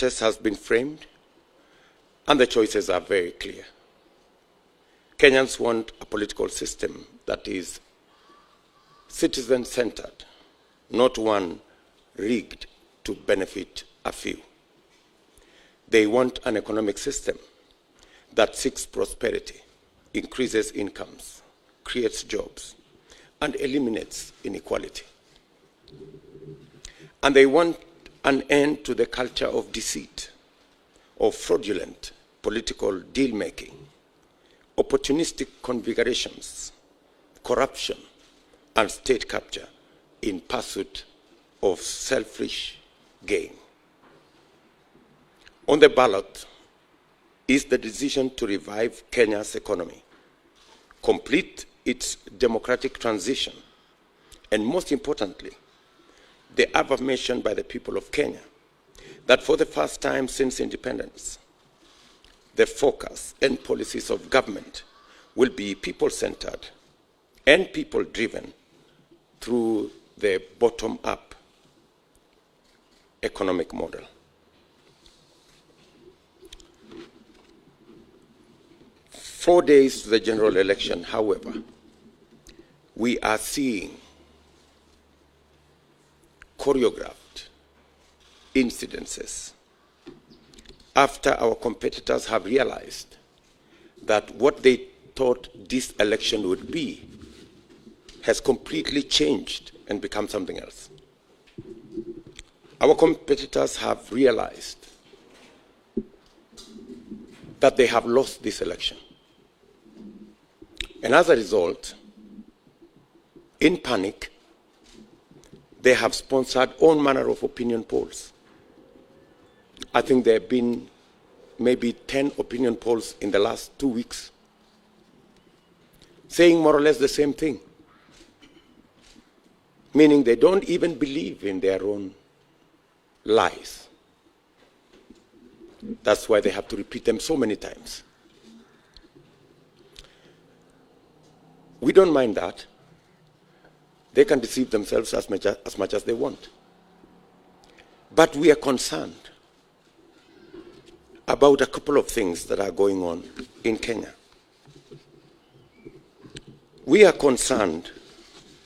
contest has been framed, and the choices are very clear. Kenyans want a political system that is citizen-centered, not one rigged to benefit a few. They want an economic system that seeks prosperity, increases incomes, creates jobs, and eliminates inequality. And they want an end to the culture of deceit, of fraudulent political deal-making, opportunistic configurations, corruption, and state capture in pursuit of selfish gain. On the ballot is the decision to revive Kenya's economy, complete its democratic transition, and most importantly, the affirmation by the people of Kenya that for the first time since independence, the focus and policies of government will be people-centered and people-driven through the bottom-up economic model. Four days to the general election, however, we are seeing choreographed incidences after our competitors have realized that what they thought this election would be has completely changed and become something else. Our competitors have realized that they have lost this election. And as a result, in panic, they have sponsored all manner of opinion polls. I think there have been maybe 10 opinion polls in the last 2 weeks saying more or less the same thing, meaning they don't even believe in their own lies. That's why they have to repeat them so many times. We don't mind that. They can deceive themselves as much as they want. But we are concerned about a couple of things that are going on in Kenya. We are concerned,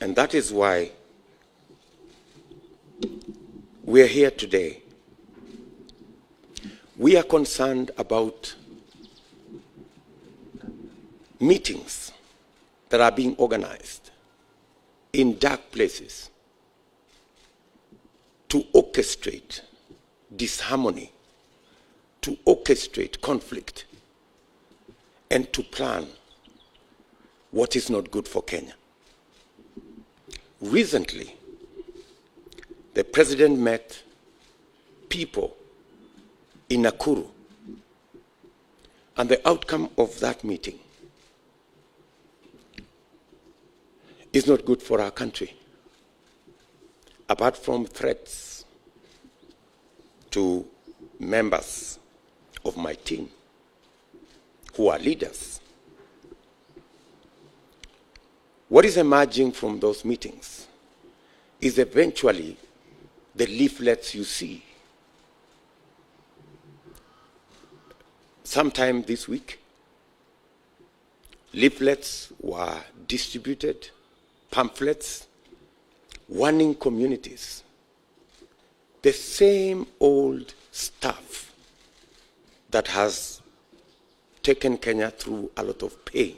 and that is why we are here today. We are concerned about meetings that are being organized in dark places to orchestrate disharmony, to orchestrate conflict, and to plan what is not good for Kenya. Recently, the president met people in Nakuru, and the outcome of that meeting is not good for our country. Apart from threats to members of my team who are leaders, what is emerging from those meetings is eventually the leaflets you see. Sometime this week, leaflets were distributed, pamphlets, warning communities. The same old stuff that has taken Kenya through a lot of pain.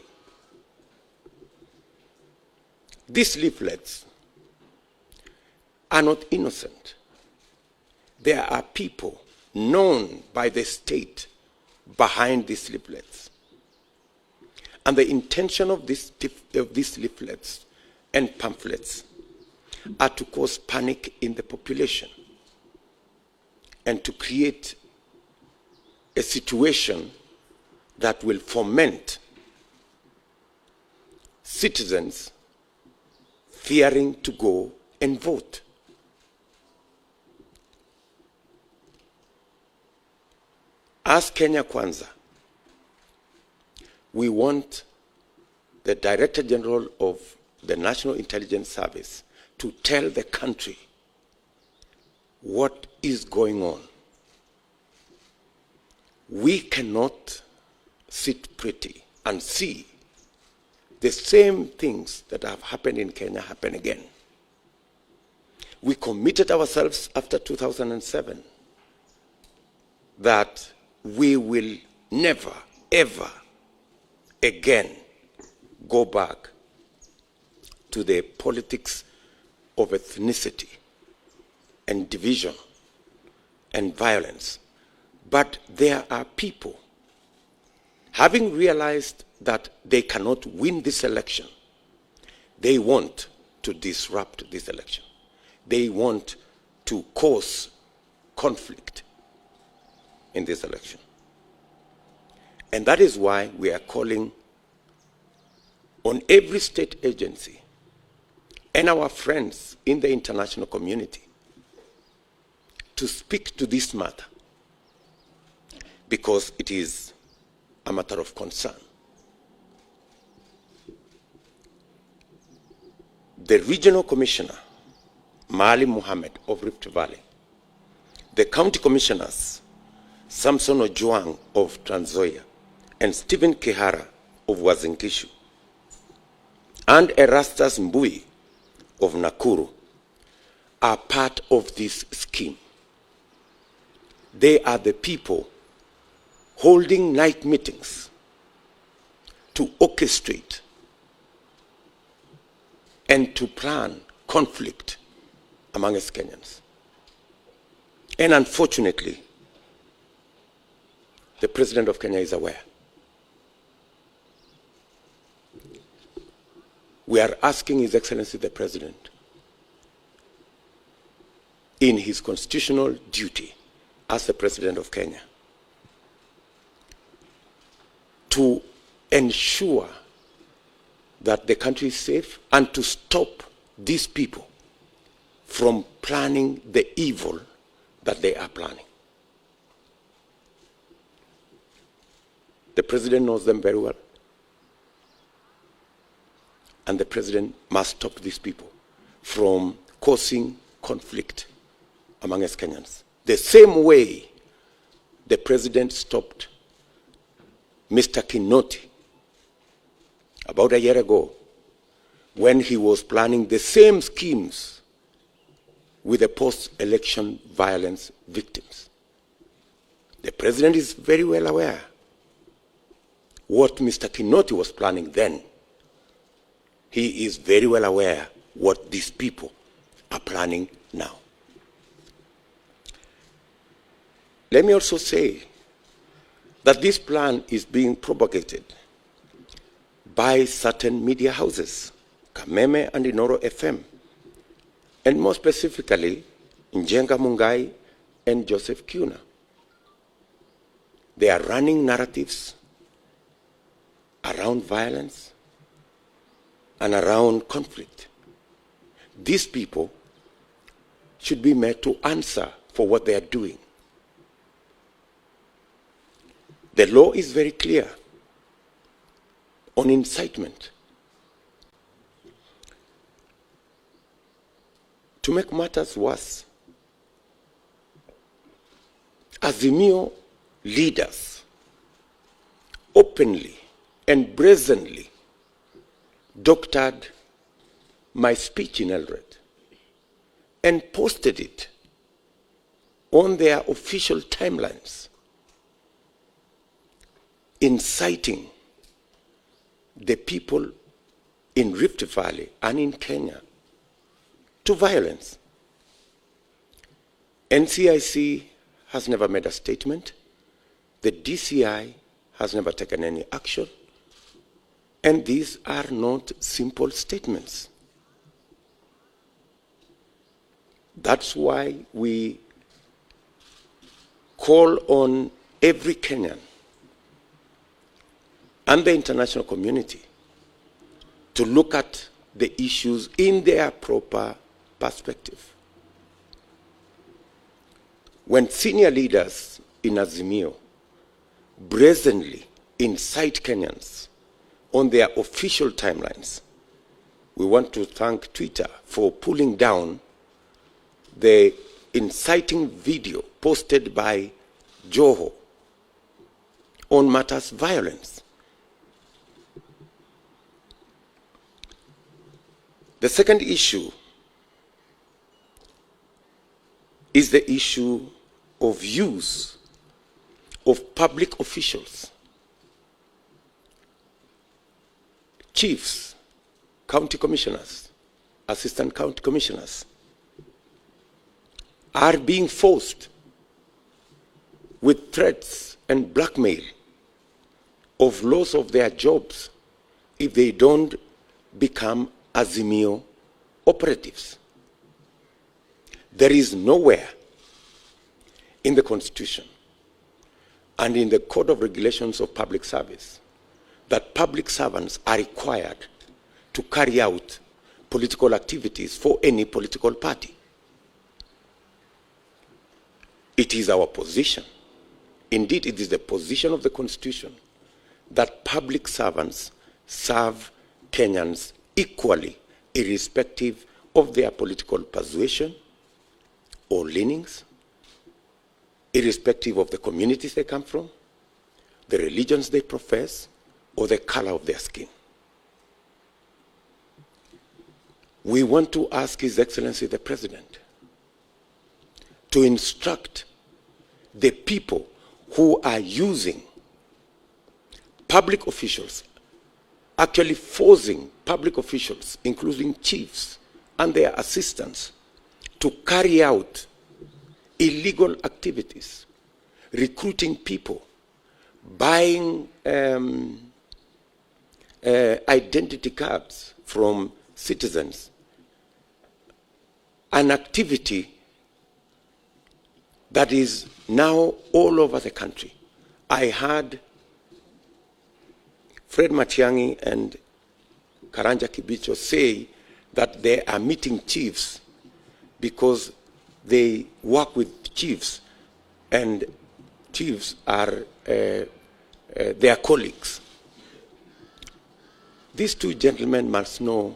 These leaflets are not innocent. There are people known by the state behind these leaflets. And the intention of these leaflets and pamphlets are to cause panic in the population and to create a situation that will foment citizens fearing to go and vote. As Kenya Kwanza, we want the Director General of the National Intelligence Service to tell the country what is going on We cannot sit pretty and see the same things that have happened in Kenya happen again. We committed ourselves after 2007 that we will never, ever again go back to the politics of ethnicity and division and violence. But there are people, having realized that they cannot win this election, they want to disrupt this election. They want to cause conflict in this election. And that is why we are calling on every state agency and our friends in the international community to speak to this matter, because it is a matter of concern. The regional commissioner, Maalim Mohammed of Rift Valley, the county commissioners, Samson Ojwang of Trans Nzoia and Stephen Kihara of Uasin Gishu, and Erastus Mbui of Nakuru are part of this scheme. They are the people holding night meetings to orchestrate and to plan conflict among us Kenyans. And unfortunately, the President of Kenya is aware. We are asking His Excellency the President, in his constitutional duty as the President of Kenya, to ensure that the country is safe and to stop these people from planning the evil that they are planning. The President knows them very well. And the President must stop these people from causing conflict among us Kenyans. The same way the President stopped Mr. Kinoti about a year ago when he was planning the same schemes with the post-election violence victims. The President is very well aware what Mr. Kinoti was planning then. He is very well aware what these people are planning now. Let me also say that this plan is being propagated by certain media houses, Kameme and Inoro FM, and more specifically, Njenga Mungai and Joseph Kuna. They are running narratives around violence and around conflict. These people should be made to answer for what they are doing. The law is very clear on incitement. To make matters worse, Azimio leaders openly and brazenly doctored my speech in Eldoret and posted it on their official timelines, inciting the people in Rift Valley and in Kenya to violence. NCIC has never made a statement. The DCI has never taken any action. And these are not simple statements. That's why we call on every Kenyan and the international community to look at the issues in their proper perspective. When senior leaders in Azimio brazenly incite Kenyans on their official timelines, we want to thank Twitter for pulling down the inciting video posted by Joho on matters violence. The second issue is the issue of use of public officials, chiefs, county commissioners, assistant county commissioners, are being forced with threats and blackmail of loss of their jobs if they don't become Azimio operatives. There is nowhere in the Constitution and in the Code of Regulations of Public Service that public servants are required to carry out political activities for any political party. It is our position, indeed it is the position of the Constitution, that public servants serve Kenyans equally, irrespective of their political persuasion or leanings, irrespective of the communities they come from, the religions they profess, or the color of their skin. We want to ask His Excellency the President to instruct the people who are using public officials, actually forcing public officials, including chiefs and their assistants, to carry out illegal activities, recruiting people, buying identity cards from citizens, an activity that is now all over the country. I heard Fred Matiang'i and Karanja Kibicho say that they are meeting chiefs because they work with chiefs and chiefs are their colleagues. These two gentlemen must know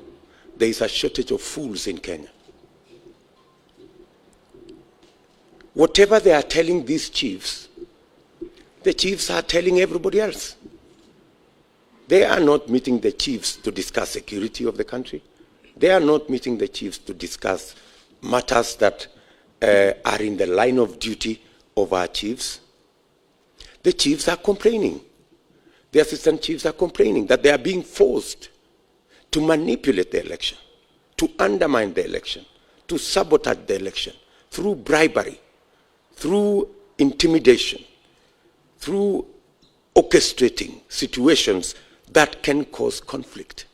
there is a shortage of fools in Kenya. Whatever they are telling these chiefs, the chiefs are telling everybody else. They are not meeting the chiefs to discuss security of the country. They are not meeting the chiefs to discuss matters that are in the line of duty of our chiefs. The chiefs are complaining. The assistant chiefs are complaining that they are being forced to manipulate the election, to undermine the election, to sabotage the election through bribery, through intimidation, through orchestrating situations that can cause conflict.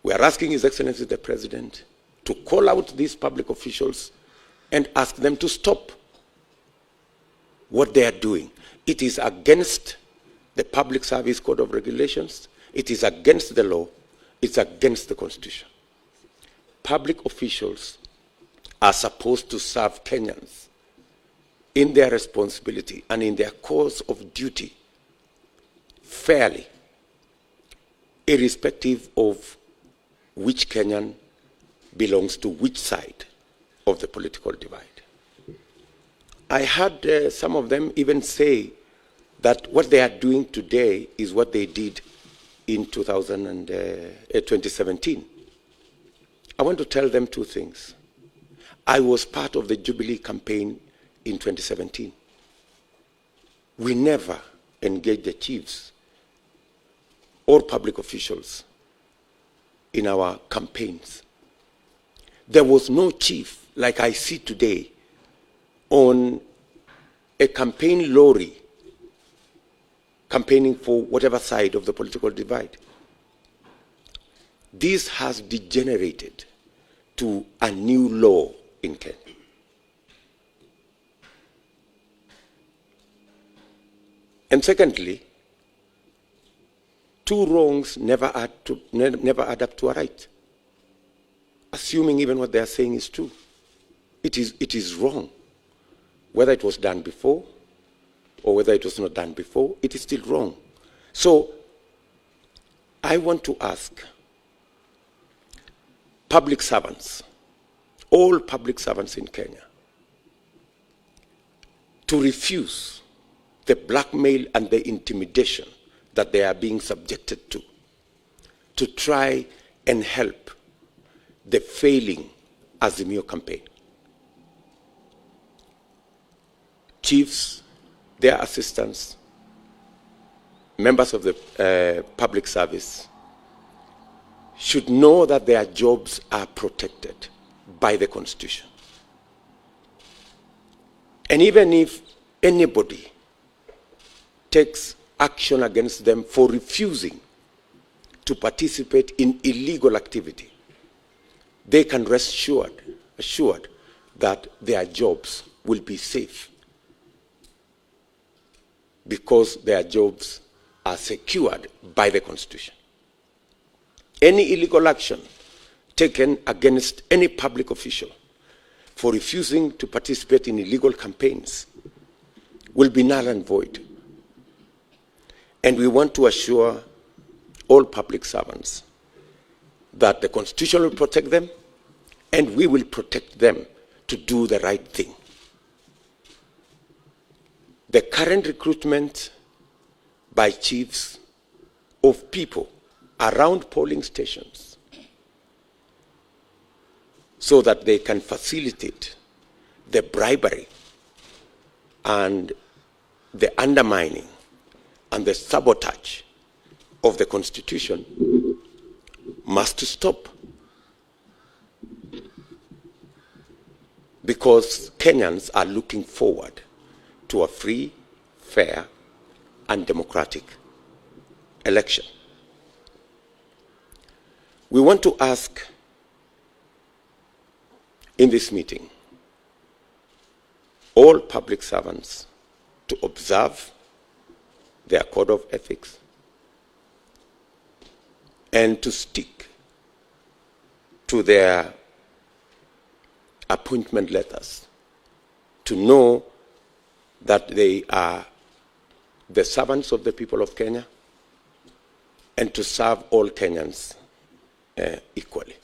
We are asking His Excellency the President to call out these public officials and ask them to stop what they are doing. It is against the Public Service Code of Regulations. It is against the law. It's against the Constitution. Public officials are supposed to serve Kenyans in their responsibility and in their course of duty fairly, irrespective of which Kenyan belongs to which side of the political divide. I heard some of them even say that what they are doing today is what they did in 2017. I want to tell them two things. I was part of the Jubilee campaign in 2017. We never engaged the chiefs or public officials in our campaigns. There was no chief like I see today on a campaign lorry campaigning for whatever side of the political divide. This has degenerated to a new law in Kenya. And secondly, two wrongs never add up to a right. Assuming even what they are saying is true. It is wrong. Whether it was done before or whether it was not done before, it is still wrong. So I want to ask public servants, all public servants in Kenya, to refuse the blackmail and the intimidation that they are being subjected to try and help the failing Azimio campaign. Chiefs, their assistants, members of the public service should know that their jobs are protected by the Constitution. And even if anybody takes action against them for refusing to participate in illegal activity, they can rest assured that their jobs will be safe, because their jobs are secured by the Constitution. Any illegal action taken against any public official for refusing to participate in illegal campaigns will be null and void. And we want to assure all public servants that the Constitution will protect them, and we will protect them to do the right thing. The current recruitment by chiefs of people around polling stations so that they can facilitate the bribery and the undermining and the sabotage of the Constitution must stop. Because Kenyans are looking forward to a free, fair, and democratic election. We want to ask in this meeting all public servants to observe their code of ethics and to stick to their appointment letters, to know that they are the servants of the people of Kenya and to serve all Kenyans equally.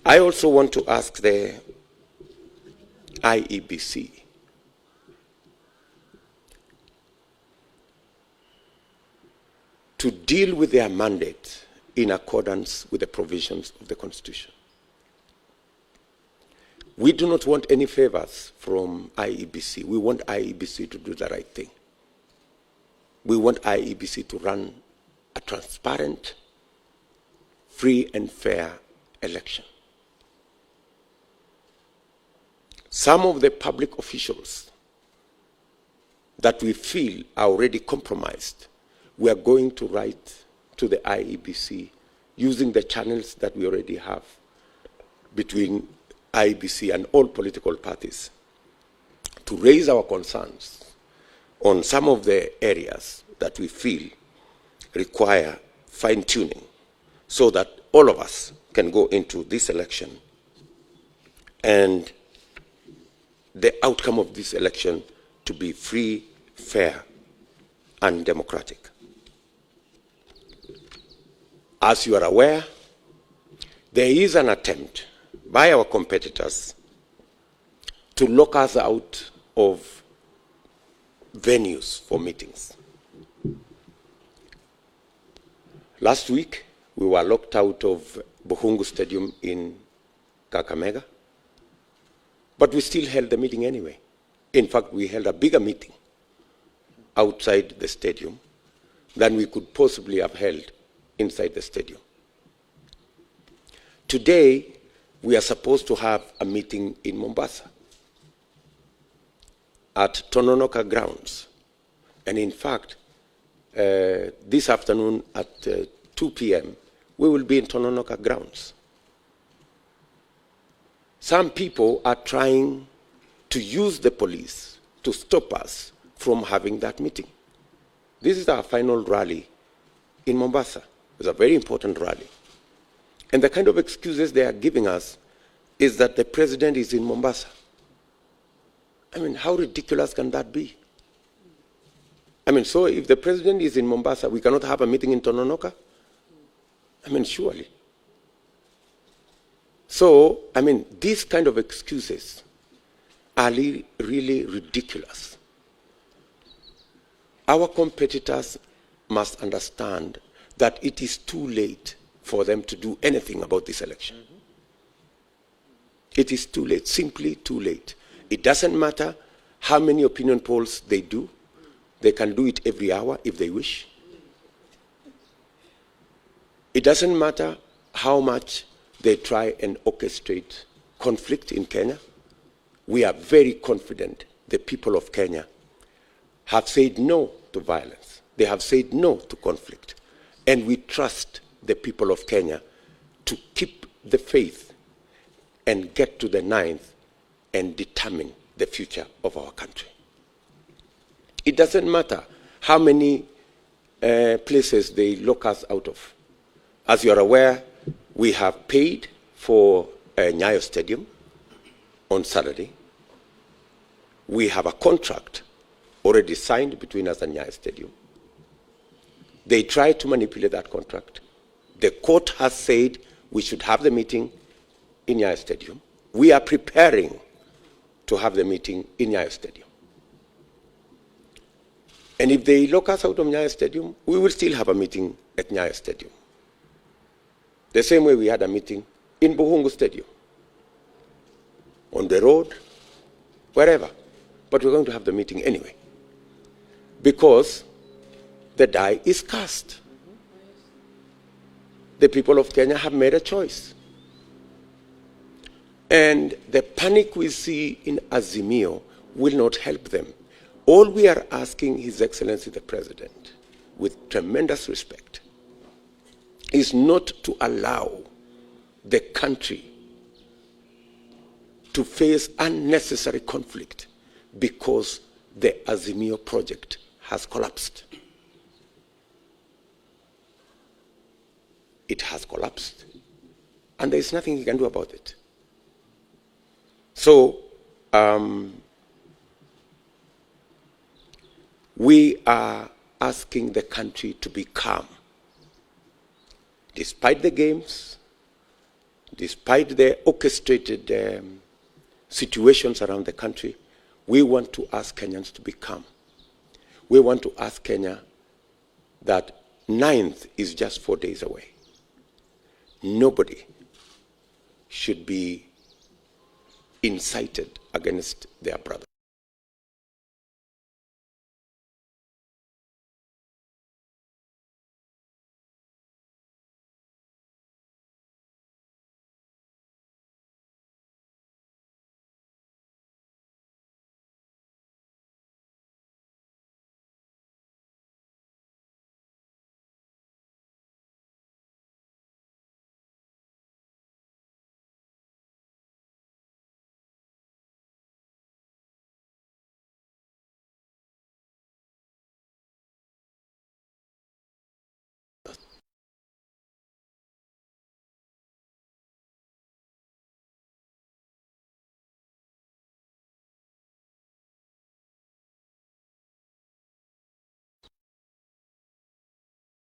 I also want to ask the IEBC to deal with their mandate in accordance with the provisions of the Constitution. We do not want any favors from IEBC. We want IEBC to do the right thing. We want IEBC to run a transparent, free and fair election. Some of the public officials that we feel are already compromised, we are going to write to the IEBC using the channels that we already have between IEBC and all political parties to raise our concerns on some of the areas that we feel require fine-tuning so that all of us can go into this election and the outcome of this election to be free, fair, and democratic. As you are aware, there is an attempt by our competitors to lock us out of venues for meetings. Last week, we were locked out of Buhungu Stadium in Kakamega, but we still held the meeting anyway. In fact, we held a bigger meeting outside the stadium than we could possibly have held inside the stadium. Today, we are supposed to have a meeting in Mombasa at Tononoka grounds. And in fact, this afternoon at 2 p.m., we will be in Tononoka grounds. Some people are trying to use the police to stop us from having that meeting. This is our final rally in Mombasa. It's a very important rally. And the kind of excuses they are giving us is that the president is in Mombasa. I mean, how ridiculous can that be? I mean, so if the president is in Mombasa, we cannot have a meeting in Tononoka? I mean, surely. So, I mean, these kind of excuses are really ridiculous. Our competitors must understand that it is too late for them to do anything about this election. It is too late, simply too late. It doesn't matter how many opinion polls they do. They can do it every hour if they wish. It doesn't matter how much they try and orchestrate conflict in Kenya. We are very confident the people of Kenya have said no to violence. They have said no to conflict. And we trust the people of Kenya to keep the faith and get to the 9th and determine the future of our country. It doesn't matter how many places they lock us out of. As you are aware, we have paid for Nyayo Stadium on Saturday. We have a contract already signed between us and Nyayo Stadium. They tried to manipulate that contract. The court has said we should have the meeting in Nyayo Stadium. We are preparing to have the meeting in Nyayo Stadium. And if they lock us out of Nyayo Stadium, we will still have a meeting at Nyayo Stadium. The same way we had a meeting in Buhungu Stadium, on the road, wherever. But we're going to have the meeting anyway, because the die is cast. The people of Kenya have made a choice. And the panic we see in Azimio will not help them. All we are asking His Excellency the President, with tremendous respect, is not to allow the country to face unnecessary conflict because the Azimio project has collapsed. It has collapsed, and there is nothing he can do about it. So, we are asking the country to be calm. Despite the games, despite the orchestrated situations around the country, we want to ask Kenyans to be calm. We want to ask Kenya that 9th is just 4 days away. Nobody should be incited against their brother.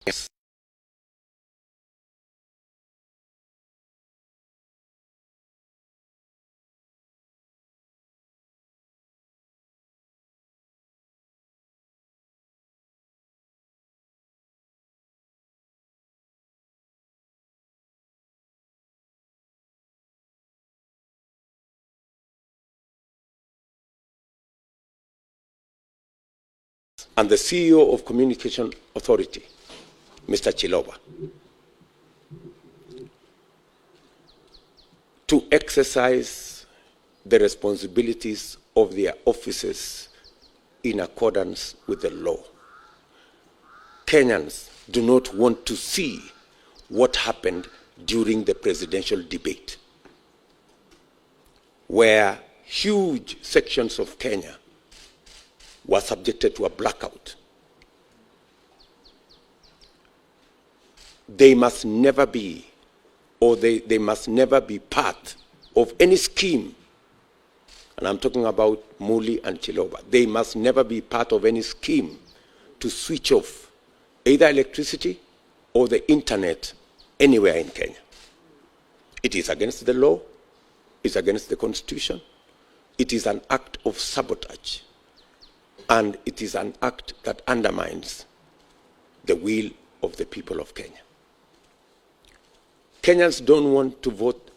Yes. And the CEO of Communication Authority, Mr. Chiloba, to exercise the responsibilities of their offices in accordance with the law. Kenyans do not want to see what happened during the presidential debate, where huge sections of Kenya were subjected to a blackout. They must never be, or they must never be part of any scheme, and I'm talking about Muli and Chiloba. They must never be part of any scheme to switch off either electricity or the internet anywhere in Kenya. It is against the law, it's against the Constitution, it is an act of sabotage, and it is an act that undermines the will of the people of Kenya. Kenyans don't want to vote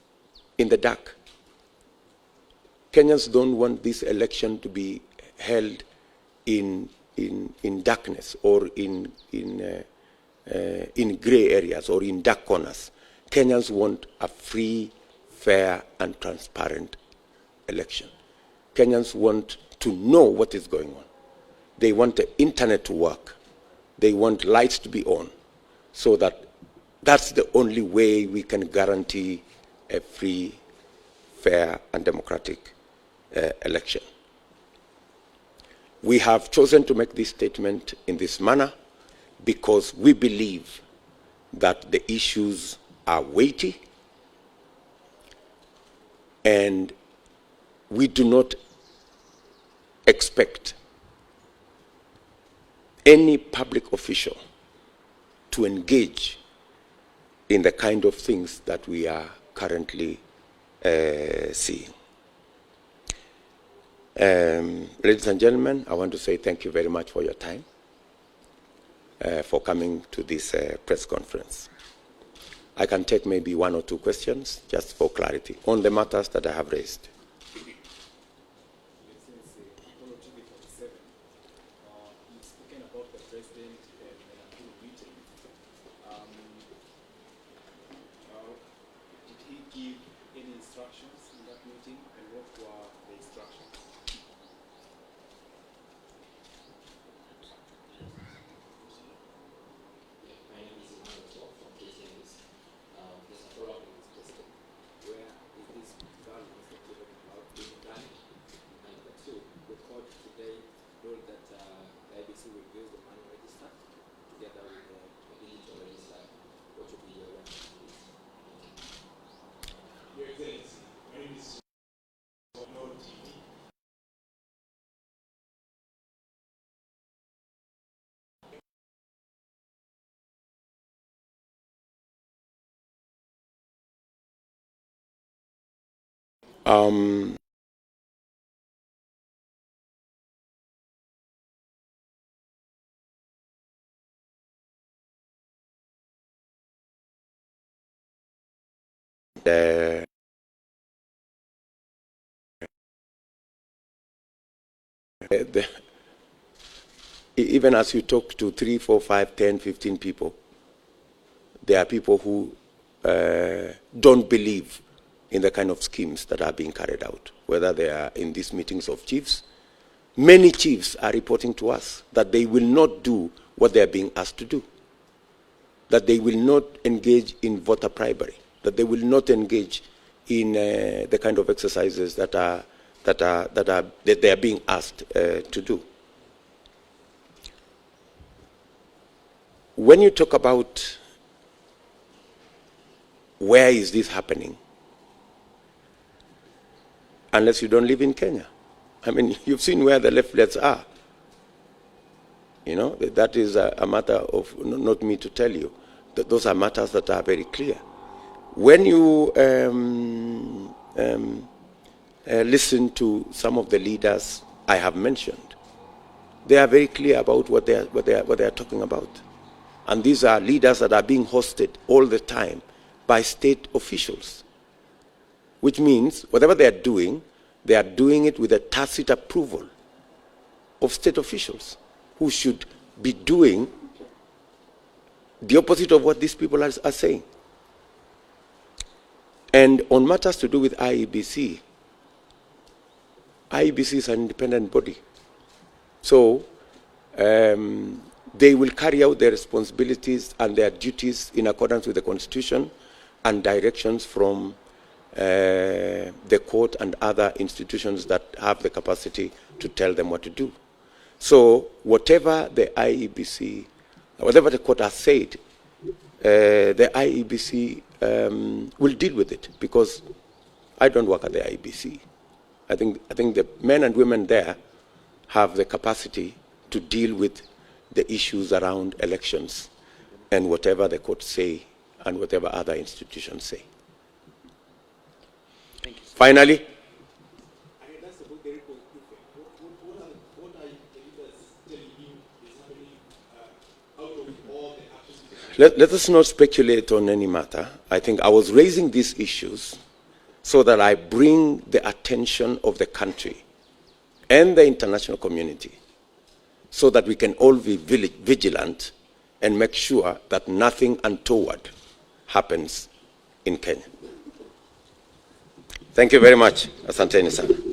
in the dark. Kenyans don't want this election to be held in darkness or in gray areas or in dark corners. Kenyans want a free, fair, and transparent election. Kenyans want to know what is going on. They want the internet to work. They want lights to be on, so that that's the only way we can guarantee a free, fair, and democratic election. We have chosen to make this statement in this manner because we believe that the issues are weighty, and we do not expect any public official to engage in the kind of things that we are currently seeing. Ladies and gentlemen, I want to say thank you very much for your time, for coming to this press conference. I can take maybe one or two questions just for clarity on the matters that I have raised. Even as you talk to 3, 4, 5, 10, 15 people, there are people who don't believe in the kind of schemes that are being carried out, whether they are in these meetings of chiefs. Many chiefs are reporting to us that they will not do what they are being asked to do, that they will not engage in voter bribery, that they will not engage in the kind of exercises that they are being asked to do. When you talk about where is this happening, unless you don't live in Kenya, I mean, you've seen where the leaflets are. You know, that is a matter of not me to tell you. Those are matters that are very clear. When you listen to some of the leaders I have mentioned, they are very clear about what they are talking about. And these are leaders that are being hosted all the time by state officials, which means whatever they are doing it with a tacit approval of state officials who should be doing the opposite of what these people are saying. And on matters to do with IEBC is an independent body. So they will carry out their responsibilities and their duties in accordance with the Constitution and directions from the court and other institutions that have the capacity to tell them what to do. So whatever the IEBC, whatever the court has said, the IEBC will deal with it, because I don't work at the IEBC. I think the men and women there have the capacity to deal with the issues around elections and whatever the courts say and whatever other institutions say. Thank you. Finally, let us not speculate on any matter. I think I was raising these issues so that I bring the attention of the country and the international community so that we can all be vigilant and make sure that nothing untoward happens in Kenya. Thank you very much. Asanteni sana.